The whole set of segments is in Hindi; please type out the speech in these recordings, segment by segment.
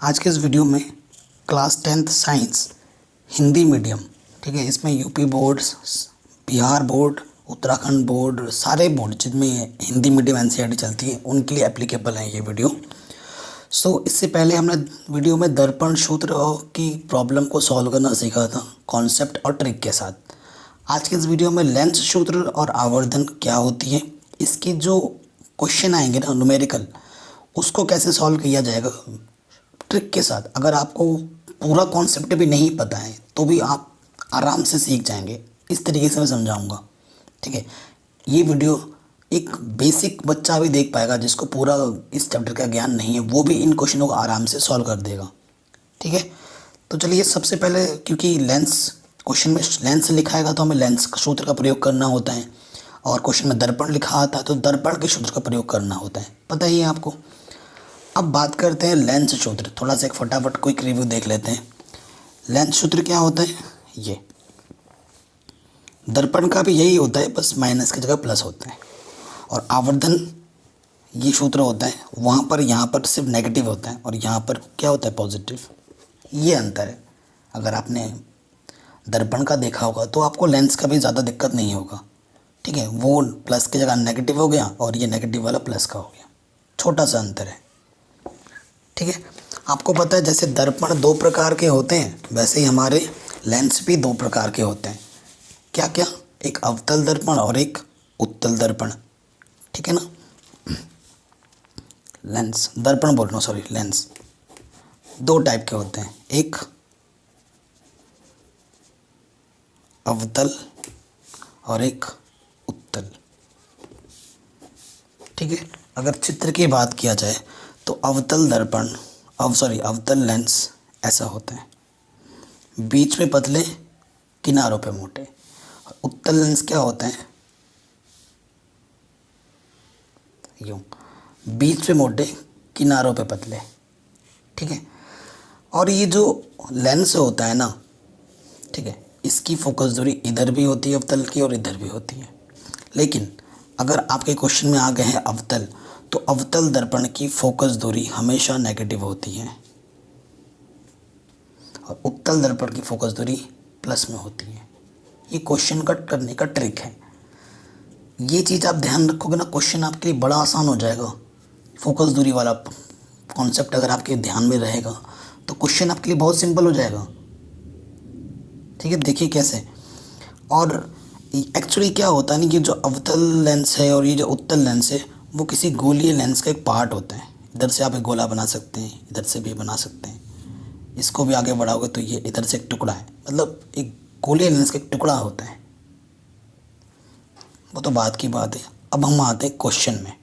आज के इस वीडियो में class 10th science Hindi medium, ठीक है, इसमें UP board, Bihar board, Uttarakhand board, सारे बोर्ड जिनमें हिंदी मीडियम एनसीईआरटी चलती है उनके लिए एप्लीकेबल है ये वीडियो। इससे पहले हमने वीडियो में दर्पण सूत्र की प्रॉब्लम को सॉल्व करना सीखा था कॉन्सेप्ट और ट्रिक के साथ। आज के इस वीडियो में लेंस सूत्र और आवर्धन क्या होती है, इसके जो क्वेश्चन आएंगे ना न्यूमेरिकल, उसको कैसे सॉल्व किया जाएगा ट्रिक के साथ। अगर आपको पूरा कॉन्सेप्ट भी नहीं पता है तो भी आप आराम से सीख जाएंगे, इस तरीके से मैं समझाऊंगा, ठीक है। ये वीडियो एक बेसिक बच्चा भी देख पाएगा जिसको पूरा इस चैप्टर का ज्ञान नहीं है, वो भी इन क्वेश्चनों को आराम से सॉल्व कर देगा, ठीक है। तो चलिए सबसे पहले, क्योंकि लेंस क्वेश्चन में लेंस लिखा है तो हमें लेंस सूत्र का प्रयोग करना होता है, और क्वेश्चन में दर्पण लिखा आता है तो दर्पण के सूत्र का प्रयोग करना होता है, पता ही है आपको। अब बात करते हैं लेंस सूत्र, थोड़ा सा एक फटाफट क्विक रिव्यू देख लेते हैं। लेंस सूत्र क्या होता है, ये दर्पण का भी यही होता है, बस माइनस की जगह प्लस होता है। और आवर्धन ये सूत्र होता है, वहाँ पर यहाँ पर सिर्फ नेगेटिव होता है और यहाँ पर क्या होता है, पॉजिटिव। ये अंतर है। अगर आपने दर्पण का देखा होगा तो आपको लेंस का भी ज़्यादा दिक्कत नहीं होगा, ठीक है। वो प्लस की जगह नेगेटिव हो गया और ये नेगेटिव वाला प्लस का हो गया, छोटा सा अंतर है, ठीक है। आपको पता है जैसे दर्पण दो प्रकार के होते हैं, वैसे ही हमारे लेंस भी दो प्रकार के होते हैं। क्या क्या, एक अवतल दर्पण और एक उत्तल दर्पण, ठीक है ना। लेंस, दर्पण बोल रहा हूँ, सॉरी, लेंस दो टाइप के होते हैं, एक अवतल और एक उत्तल, ठीक है। अगर चित्र की बात किया जाए तो अवतल दर्पण, अवतल लेंस ऐसा होता है, बीच में पतले, किनारों पे मोटे। और उत्तल लेंस क्या होता है, यूँ, बीच पे मोटे, किनारों पे पतले, ठीक है। और ये जो लेंस होता है ना, ठीक है, इसकी फोकस दूरी इधर भी होती है अवतल की और इधर भी होती है। लेकिन अगर आपके क्वेश्चन में आ गए हैं अवतल, तो अवतल दर्पण की फोकस दूरी हमेशा नेगेटिव होती है और उत्तल दर्पण की फोकस दूरी प्लस में होती है। ये क्वेश्चन कट करने का ट्रिक है। ये चीज़ आप ध्यान रखोगे ना, क्वेश्चन आपके लिए बड़ा आसान हो जाएगा। फोकस दूरी वाला कॉन्सेप्ट अगर आपके ध्यान में रहेगा तो क्वेश्चन आपके लिए बहुत सिंपल हो जाएगा, ठीक है। देखिए कैसे। और एक्चुअली क्या होता है ना, ये जो अवतल लेंस है और ये जो उत्तल लेंस है वो किसी गोलीय लेंस का एक पार्ट होता है। इधर से आप एक गोला बना सकते हैं, इधर से भी बना सकते हैं, इसको भी आगे बढ़ाओगे तो ये इधर से एक टुकड़ा है, मतलब एक गोलीय लेंस का एक टुकड़ा होता है। वो तो बात की बात है। अब हम आते हैं क्वेश्चन में,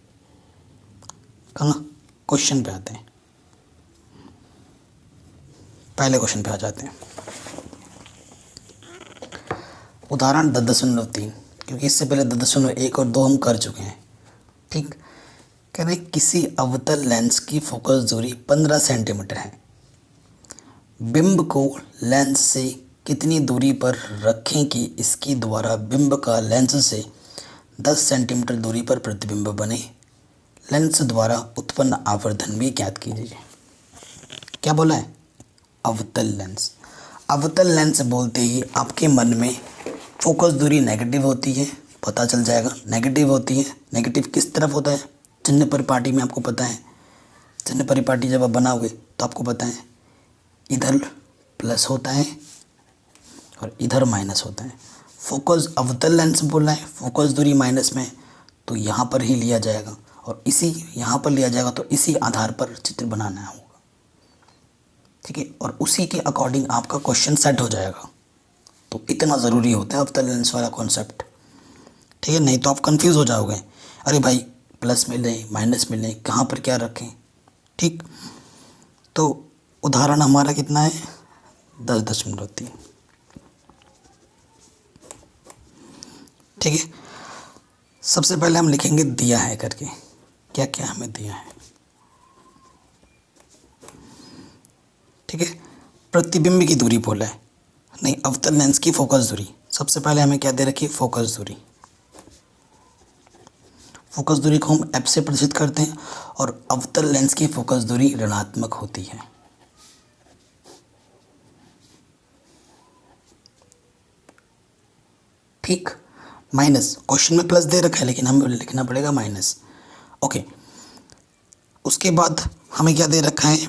कहाँ, क्वेश्चन पे आते हैं। पहले क्वेश्चन पे आ जाते हैं, उदाहरण 10.3, क्योंकि इससे पहले 10.1 और 2 हम कर चुके हैं, ठीक। कह रहे किसी अवतल लेंस की फोकस दूरी 15 सेंटीमीटर है, बिंब को लेंस से कितनी दूरी पर रखें कि इसके द्वारा बिंब का लेंस से 10 सेंटीमीटर दूरी पर प्रतिबिंब बने। लेंस द्वारा उत्पन्न आवर्धन भी ज्ञात कीजिए। क्या बोला है, अवतल लेंस। अवतल लेंस बोलते ही आपके मन में फोकस दूरी नेगेटिव होती है, पता चल जाएगा नेगेटिव होती है। नेगेटिव किस तरफ होता है, चिन्ह परिपाटी में आपको पता है। चिन्ह परिपाटी जब आप बनाओगे तो आपको पता है इधर प्लस होता है और इधर माइनस होता है। फोकस अवतल लेंस बोला है, फोकस दूरी माइनस में, तो यहाँ पर ही लिया जाएगा और इसी यहाँ पर लिया जाएगा, तो इसी आधार पर चित्र बनाना होगा, ठीक है। और उसी के अकॉर्डिंग आपका क्वेश्चन सेट हो जाएगा। तो इतना ज़रूरी होता है अवतल लेंस वाला कॉन्सेप्ट, ठीक है। नहीं तो आप कंफ्यूज हो जाओगे, अरे भाई प्लस मिले माइनस मिले, कहाँ पर क्या रखें, ठीक। तो उदाहरण हमारा कितना है, 10.3, ठीक है। सबसे पहले हम लिखेंगे दिया है करके, क्या क्या हमें दिया है, ठीक है। प्रतिबिंब की दूरी बोला है, नहीं, अवतल लेंस की फोकस दूरी। सबसे पहले हमें क्या दे रखी है, फोकस दूरी। फोकस दूरी को हम एफ से प्रदर्शित करते हैं और अवतल लेंस की फोकस दूरी ऋणात्मक होती है, ठीक, माइनस, क्वेश्चन में प्लस दे रखा है लेकिन हमें लिखना पड़ेगा माइनस। ओके, उसके बाद हमें क्या दे रखा है,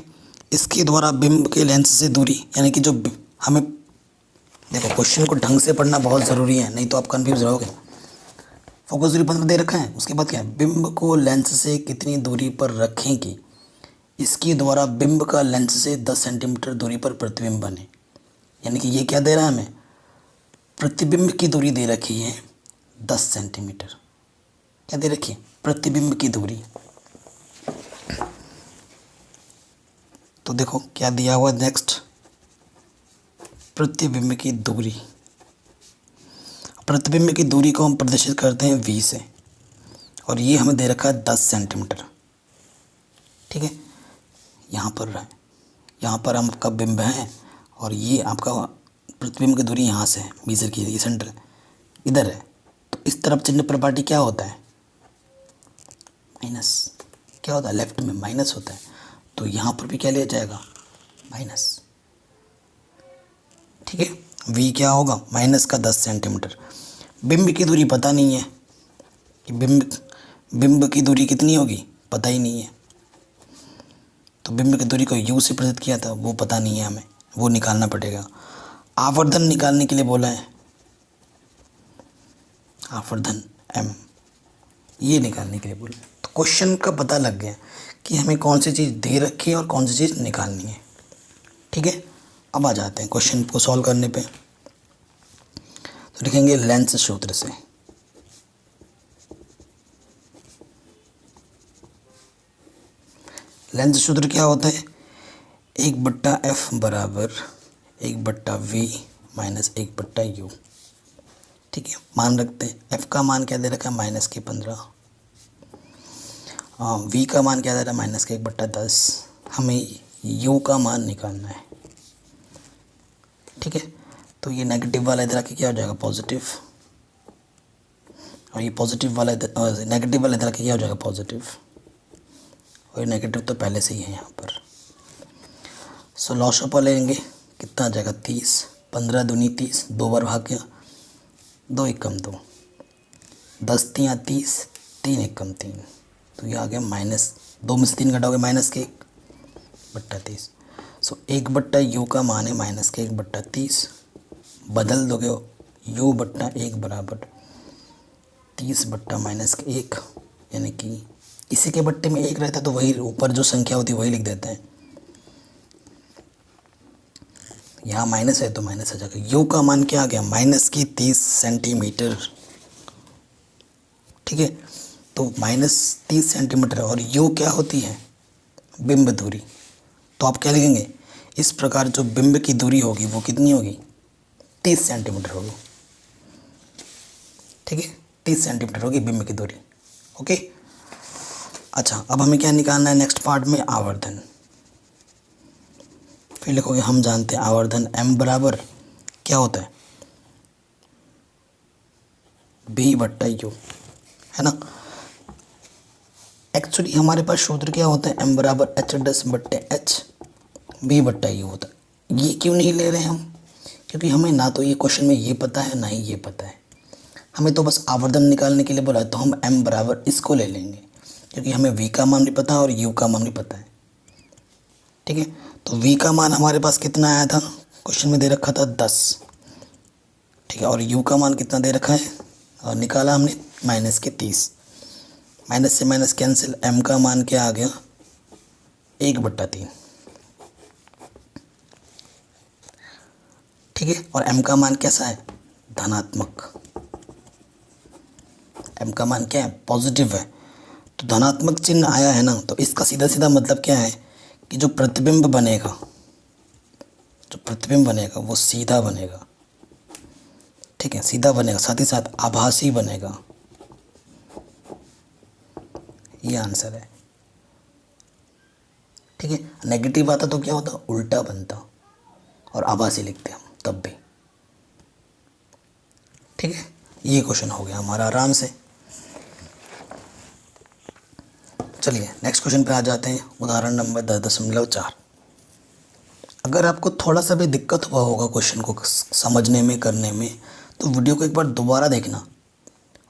इसके द्वारा बिंब के लेंस से दूरी, यानी कि जो हमें, देखो क्वेश्चन को ढंग से पढ़ना बहुत ज़रूरी है, नहीं तो आप कंफ्यूज रहोगे। फोकस दूरी 15 दे रखा है, उसके बाद क्या है, बिंब को लेंस से कितनी दूरी पर रखें कि इसके द्वारा बिंब का लेंस से 10 सेंटीमीटर दूरी पर प्रतिबिंब बने। यानी कि ये क्या दे रहा है हमें, प्रतिबिंब की दूरी दे रखी है 10 सेंटीमीटर। क्या दे रखी है, प्रतिबिंब की दूरी। तो देखो क्या दिया हुआ नेक्स्ट, प्रतिबिंब की दूरी। प्रतिबिंब की दूरी को हम प्रदर्शित करते हैं v से, और ये हमें दे रखा है 10 सेंटीमीटर। ठीक है, यहाँ पर हम आपका बिंब है, और ये आपका प्रतिबिंब की दूरी यहाँ से है, मीजर की, ये सेंटर इधर है। तो इस तरफ चिन्ह प्रपाटी क्या होता है, माइनस। क्या होता है, लेफ्ट में माइनस होता है, तो यहाँ पर भी क्या लिया जाएगा, माइनस। ठीक है, v क्या होगा, माइनस का 10 सेंटीमीटर। बिंब की दूरी पता नहीं है कि बिंब की दूरी कितनी होगी, पता ही नहीं है। तो बिंब की दूरी को u से प्रदत्त किया था, वो पता नहीं है हमें, वो निकालना पड़ेगा। आवर्धन निकालने के लिए बोला है, आवर्धन m, ये निकालने के लिए बोला है। तो क्वेश्चन का पता लग गया कि हमें कौन सी चीज़ दे रखी है और कौन सी चीज़ निकालनी है। ठीक है, अब आ जाते हैं क्वेश्चन को सॉल्व करने पे। तो लिखेंगे लेंस सूत्र से, लेंस सूत्र क्या होता है, 1/f बराबर 1/v माइनस 1/u। ठीक है, मान रखते हैं, f का मान क्या दे रखा है, -15, v का मान क्या दे रहा है, -1/10। हमें u का मान निकालना है। ठीक है, तो ये नेगेटिव वाला इधर आके क्या हो जाएगा, पॉजिटिव, और ये पॉजिटिव वाला नेगेटिव वाला इधर आके क्या हो जाएगा, पॉजिटिव, और ये नेगेटिव तो पहले से ही है यहाँ पर। सो लॉस ऑफ लेंगे, कितना आ जाएगा, 30, 15 दूनी 30, 2 बार भाग गया, 2 एकम 2, 10 तियाँ 30, 3 एकम 3, तो ये आ गया -2 में से 3 घटाओगे -1/30। सो 1/u का मान है -1/30, बदल दोगे u/1 बराबर 30/-1, यानी कि इसी के बट्टे में 1 रहता है तो वही ऊपर जो संख्या होती है वही लिख देते हैं। यहाँ माइनस है तो माइनस आ जाएगा। u का मान क्या आ गया, -30 सेंटीमीटर। ठीक है, तो -30 सेंटीमीटर, और u क्या होती है, बिंब दूरी। तो आप क्या लिखेंगे, इस प्रकार जो बिंब की दूरी होगी वो कितनी होगी, 30 सेंटीमीटर होगी। ठीक है, 30 सेंटीमीटर होगी बिंब की दूरी। ओके, अच्छा, अब हमें क्या निकालना है नेक्स्ट पार्ट में, आवर्धन। फिर लिखोगे, हम जानते हैं आवर्धन m बराबर क्या होता है, v/u, है ना। एक्चुअली हमारे पास सूत्र क्या होता है, m बराबर h/h v/u होता है। ये क्यों नहीं ले रहे हम, क्योंकि हमें ना तो ये क्वेश्चन में ये पता है ना ही ये पता है, हमें तो बस आवर्धन निकालने के लिए बोला है। तो हम m बराबर इसको ले लेंगे, क्योंकि हमें v का मान भी पता है और u का मान भी पता है। ठीक है, तो v का मान हमारे पास कितना आया था, क्वेश्चन में दे रखा था 10। ठीक है, और u का मान कितना दे रखा है, और निकाला हमने -30, माइनस से माइनस कैंसिल, m का मान क्या आ गया, 1/3। ठीक है, और m का मान कैसा है, धनात्मक। m का मान क्या है, पॉजिटिव है, तो धनात्मक चिन्ह आया है ना, तो इसका सीधा सीधा मतलब क्या है कि जो प्रतिबिंब बनेगा वो सीधा बनेगा। ठीक है, सीधा बनेगा, साथ ही साथ आभासी बनेगा, ये आंसर है। ठीक है, नेगेटिव आता तो क्या होता, उल्टा बनता, और आभासी लिखते हम तब भी। ठीक है, ये क्वेश्चन हो गया हमारा आराम से। चलिए नेक्स्ट क्वेश्चन पे आ जाते हैं, उदाहरण नंबर 10.4। अगर आपको थोड़ा सा भी दिक्कत हुआ होगा क्वेश्चन को समझने में, करने में, तो वीडियो को एक बार दोबारा देखना।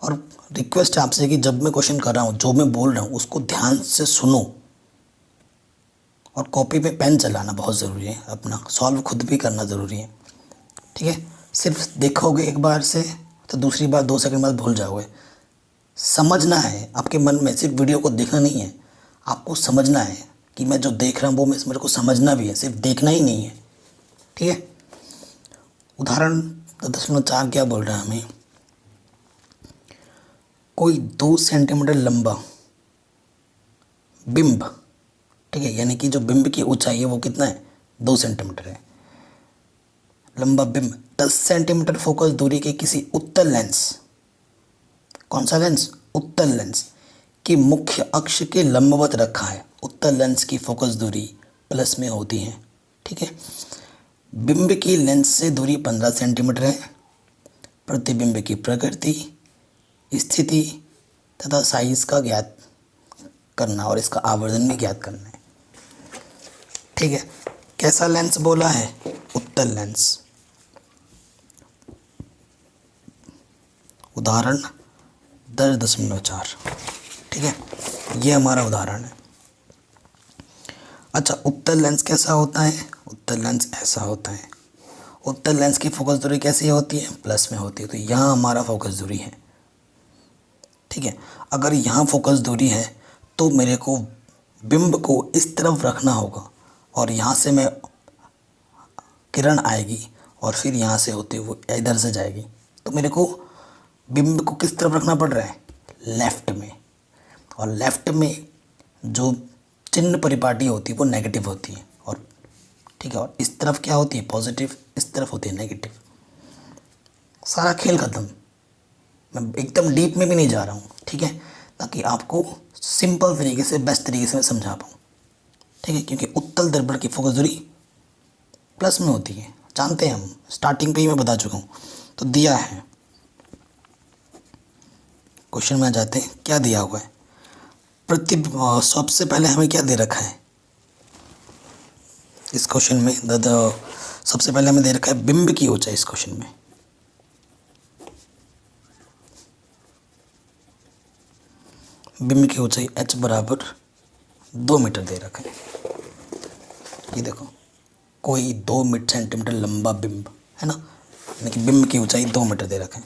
और रिक्वेस्ट है आपसे कि जब मैं क्वेश्चन कर रहा हूँ, जो मैं बोल रहा हूँ उसको ध्यान से सुनो। और कॉपी पे पेन चलाना बहुत ज़रूरी है, अपना सॉल्व खुद भी करना ज़रूरी है। ठीक है, सिर्फ देखोगे एक बार से तो दूसरी बार 2 सेकंड बाद भूल जाओगे। समझना है आपके मन में, सिर्फ वीडियो को देखना नहीं है, आपको समझना है कि मैं जो देख रहा हूँ वो मेरे को समझना भी है, सिर्फ देखना ही नहीं है। ठीक है, उदाहरण 10.4 क्या बोल रहा है हमें, कोई 2 सेंटीमीटर लंबा बिंब, ठीक है, यानी कि जो बिंब की ऊंचाई है वो कितना है, 2 सेंटीमीटर है, लंबा बिंब 10 सेंटीमीटर फोकस दूरी के किसी उत्तल लेंस, कौन सा लेंस, उत्तल लेंस की मुख्य अक्ष के लंबवत रखा है। उत्तल लेंस की फोकस दूरी प्लस में होती है। ठीक है, बिंब की लेंस से दूरी 15 सेंटीमीटर है। प्रतिबिंब की प्रकृति, स्थिति तथा साइज का ज्ञात करना और इसका आवर्धन भी ज्ञात करना है। ठीक है, कैसा लेंस बोला है, उत्तल लेंस। उदाहरण 10.4। ठीक है, ये हमारा उदाहरण है। अच्छा, उत्तल लेंस कैसा होता है, उत्तल लेंस ऐसा होता है। उत्तल लेंस की फोकस दूरी कैसी होती है, प्लस में होती है। तो यहाँ हमारा फोकस दूरी है। ठीक है, अगर यहाँ फोकस दूरी है तो मेरे को बिंब को इस तरफ रखना होगा और यहाँ से मैं किरण आएगी और फिर यहाँ से होते हुए इधर से जाएगी। तो मेरे को बिंब को किस तरफ रखना पड़ रहा है, लेफ़्ट में। और लेफ़्ट में जो चिन्ह परिपाटी होती है वो नेगेटिव होती है। और ठीक है, और इस तरफ क्या होती है, पॉजिटिव, इस तरफ होती है नेगेटिव। सारा खेल ख़त्म। मैं एकदम डीप में भी नहीं जा रहा हूँ। ठीक है, ताकि आपको सिंपल तरीके से, बेस्ट तरीके से मैं समझा पाऊँ। ठीक है, क्योंकि उत्तल दर्पण की फोकस दूरी प्लस में होती है, जानते हैं हम, स्टार्टिंग पे ही मैं बता चुका हूँ। तो दिया है, क्वेश्चन में आ जाते हैं, क्या दिया हुआ है। सबसे पहले हमें क्या दे रखा है इस क्वेश्चन में, सबसे पहले हमें दे रखा है बिंब की ऊंचाई। इस क्वेश्चन में बिंब की ऊंचाई h बराबर 2 मीटर दे रखा है। ये देखो, कोई 2 सेंटीमीटर लंबा बिंब है ना, यानी कि बिंब की ऊंचाई 2 मीटर दे रखा है।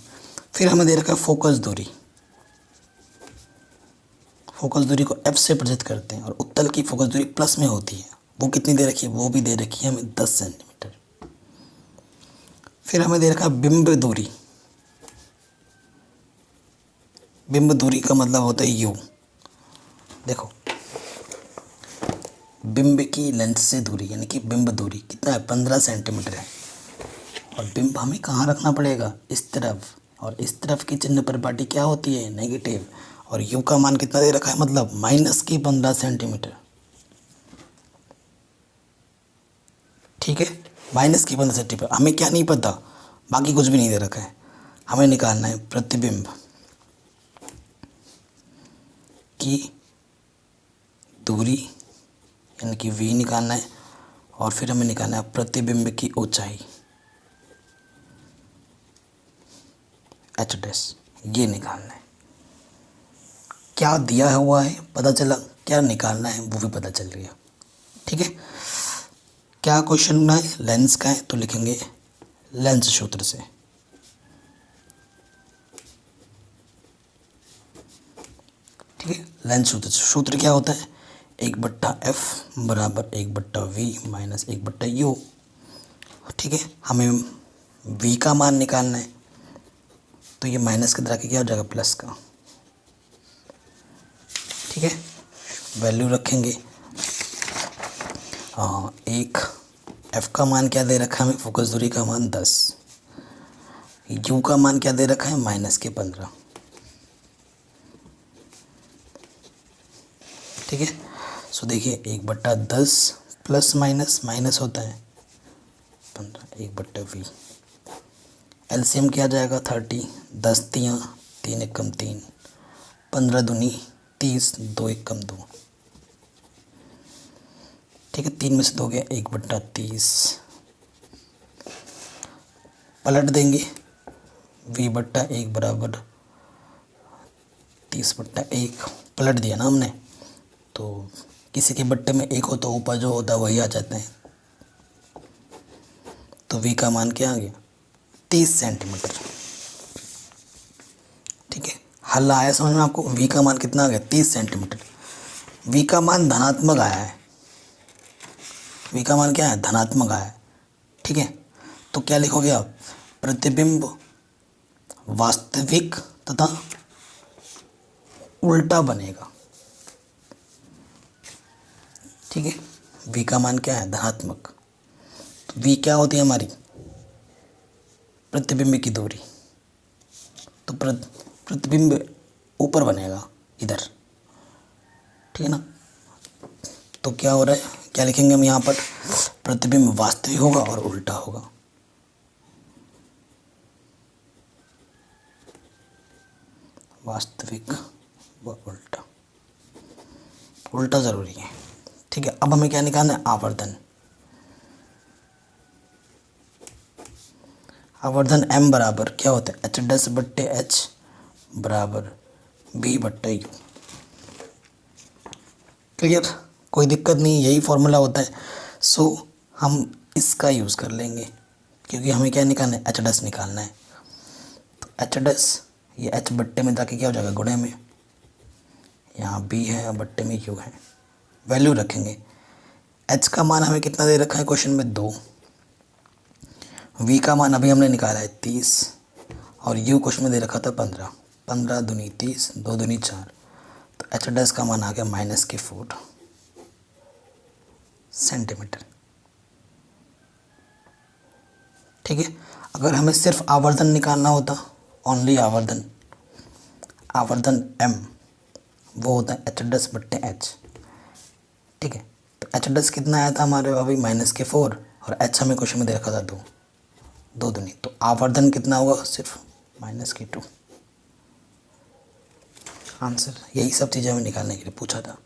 फिर हमें दे रखा है फोकस दूरी। फोकस दूरी को f से प्रदर्शित करते हैं और उत्तल की फोकस दूरी प्लस में होती है। वो कितनी दे रखी है, वो भी दे रखी है हमें 10 सेंटीमीटर। फिर हमें दे रखा है बिंब दूरी। बिंब दूरी का मतलब होता है u। देखो, बिंब की लेंस से दूरी यानी कि बिंब दूरी कितना है, 15 सेंटीमीटर है। और बिंब हमें कहाँ रखना पड़ेगा, इस तरफ। और इस तरफ की चिन्ह परिपाटी क्या होती है, नेगेटिव। और u का मान कितना दे रखा है, मतलब -15 सेंटीमीटर। ठीक है, -15 सेंटीमीटर। हमें क्या नहीं पता, बाकी कुछ भी नहीं दे रखा है। हमें निकालना है प्रतिबिंब की दूरी यानी कि v निकालना है। और फिर हमें निकालना है प्रतिबिंब की ऊंचाई h', ये निकालना है। क्या दिया हुआ है पता चला, क्या निकालना है वो भी पता चल रही है। ठीक है, क्या क्वेश्चन में है, लेंस का है, तो लिखेंगे लेंस सूत्र से। ठीक है, लेंस सूत्र क्या होता है, 1/f बराबर 1/v माइनस 1/u। ठीक है, हमें v का मान निकालना है, तो ये माइनस के तरह के क्या हो जाएगा, प्लस का। ठीक है, वैल्यू रखेंगे। एक f का मान क्या दे रखा है हमें, फोकस दूरी का मान 10। u का मान क्या दे रखा है, -15। ठीक है, सो देखिए 1/10 प्लस माइनस माइनस होता है 15, 1/v। एलसीएम क्या जाएगा, 30, 10 3 3 एकम 3, 15 दूनी 30, 2 एकम 2। ठीक है, 3 में से 2 गया, 1/30। पलट देंगे, वी बट्टा 1 बराबर 30/1 पलट दिया ना हमने, तो किसी के बट्टे में 1 हो तो ऊपर जो होता है वही आ जाते हैं। तो वी का मान क्या आ गया? 30 सेंटीमीटर। ठीक है, हल आया समझ में आपको? वी का मान कितना आ गया? 30 सेंटीमीटर। वी का मान धनात्मक आया है। वी का मान क्या है? धनात्मक आया है। ठीक है, तो क्या लिखोगे आप? प्रतिबिंब वास्तविक तथा उल्टा बनेगा। ठीक है, वी का मान क्या है? धनात्मक। तो वी क्या होती है हमारी? प्रतिबिंब की दूरी। तो प्रतिबिंब ऊपर बनेगा इधर। ठीक है ना? तो क्या हो रहा है, क्या लिखेंगे हम यहाँ पर? प्रतिबिंब वास्तविक होगा और उल्टा होगा। वास्तविक व उल्टा, उल्टा ज़रूरी है। ठीक है, अब हमें क्या निकालना है? आवर्धन। आवर्धन m बराबर क्या होता है? H' बराबर B/U। क्लियर? कोई दिक्कत नहीं, यही फॉर्मूला होता है। सो हम इसका यूज़ कर लेंगे क्योंकि हमें क्या निकालना है? H' निकालना है। तो H', ये H बट्टे में जाके क्या हो जाएगा? गुणे में। यहाँ B है और बट्टे में U है। वैल्यू रखेंगे। H का मान हमें कितना दे रखा है क्वेश्चन में? 2। V का मान अभी हमने निकाला है 30 और U क्वेश्चन में दे रखा था 15। 15 दूनी 30, 2 दूनी 4। तो H' का मान आ गया -4 सेंटीमीटर। ठीक है, अगर हमें सिर्फ आवर्धन निकालना होता, ओनली आवर्धन, आवर्धन m, वो होता है H'/H। ठीक है, तो H' कितना आया था हमारे अभी? -4 और H हमें क्वेश्चन में दे रखा था 2 दूनी। तो आवर्धन कितना होगा? सिर्फ -2। आंसर, यही सब चीज़ें हमें निकालने के लिए पूछा था।